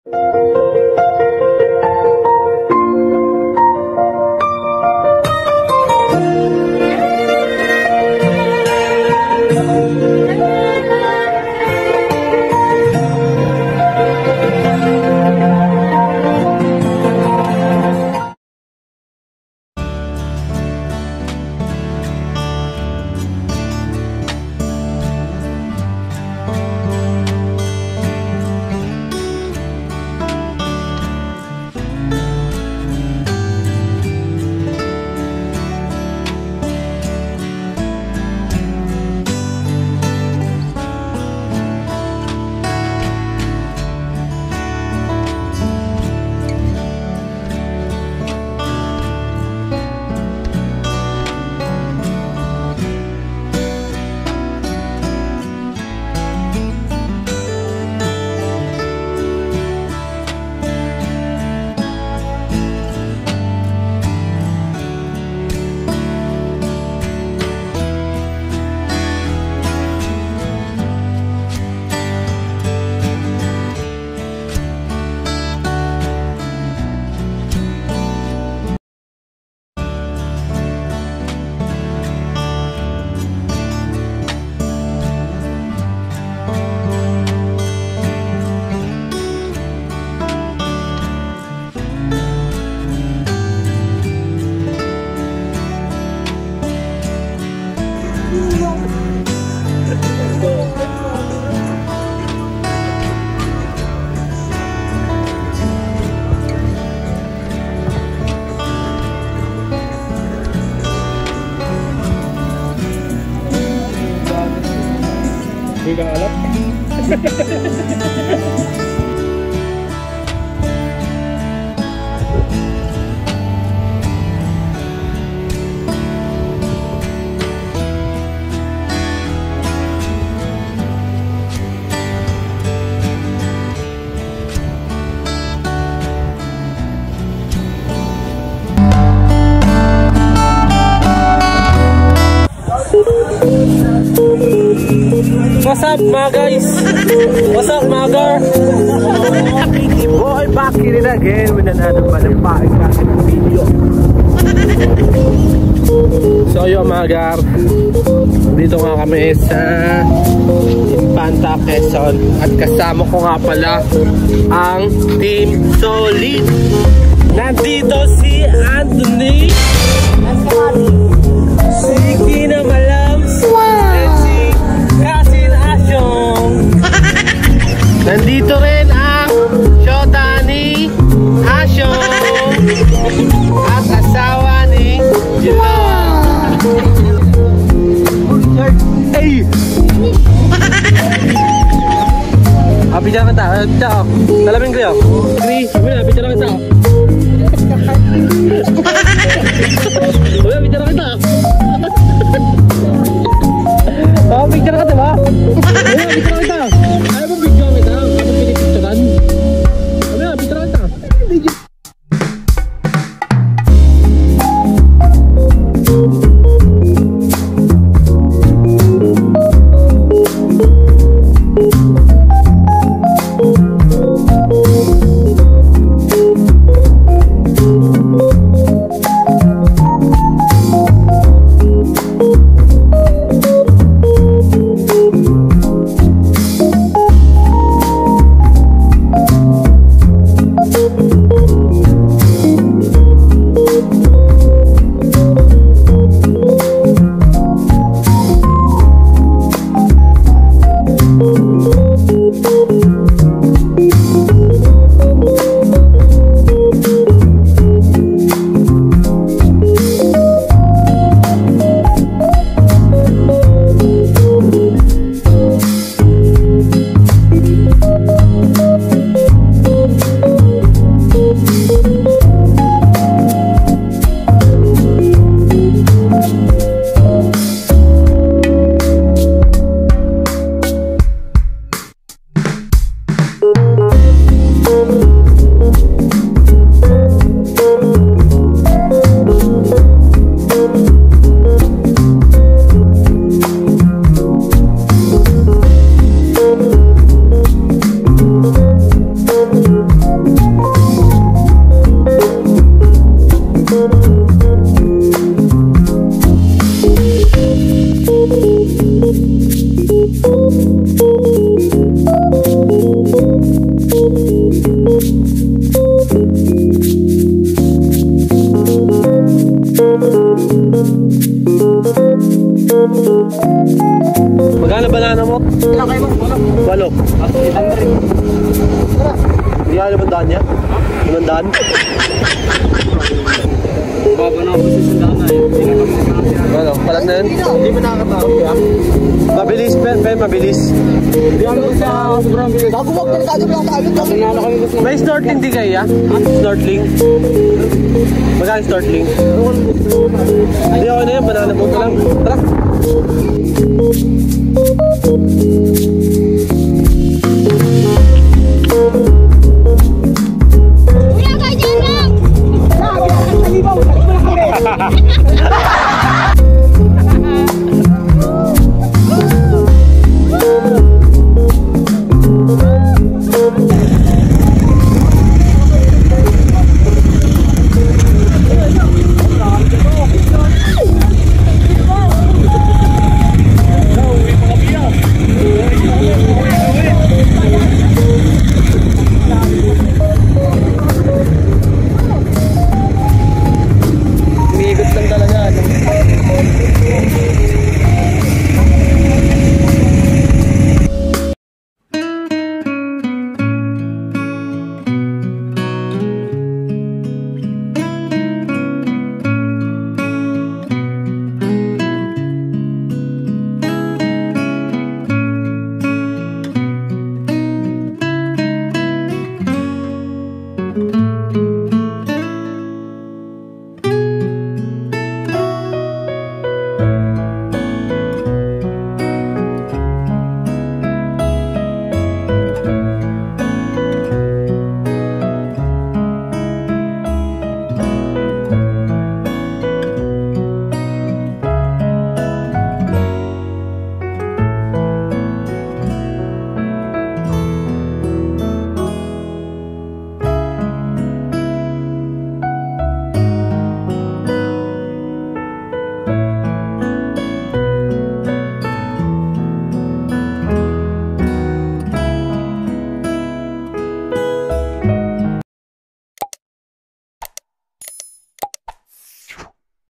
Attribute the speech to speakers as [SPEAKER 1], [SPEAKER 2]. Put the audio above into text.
[SPEAKER 1] Hindi ka alam.
[SPEAKER 2] What's up mga guys? What's up mga gar?
[SPEAKER 1] Boy, back in it again with another malapahing natin video.
[SPEAKER 2] So yun mga gar, dito nga kami sa Infanta, Quezon. At kasama ko nga pala ang Team Solid. Nandito si Anthony, si Kina Malams, and si Kasin Asyong. Nandito rin ang Shota ni Asyong at asawa ni Jilong. Hey! Bicara kita, ciao. Dalamin ko yun. Kri, bicara kita. Uy, bicara kita. Oh, bicara ka diba? Uy, bicara kita. Ayaw mo video kita. Ano pinipicturan? Uy, bicara kita. Malalim ang daan niya? Anong daan?
[SPEAKER 1] Baba na ako sa sandaan na yun.
[SPEAKER 2] Ano, palag na yun?
[SPEAKER 1] Hindi mo nakakatakot kaya?
[SPEAKER 2] Mabilis, Ben, mabilis.
[SPEAKER 1] Hindi ako sa sobrang bilis. Bago wag na tayo lang tayo. Nanalo kami gusto.
[SPEAKER 2] May snorkeling di kaya? Snorkeling? Magkano snorkeling? Hindi ako na yun, banana boat na lang. Tara!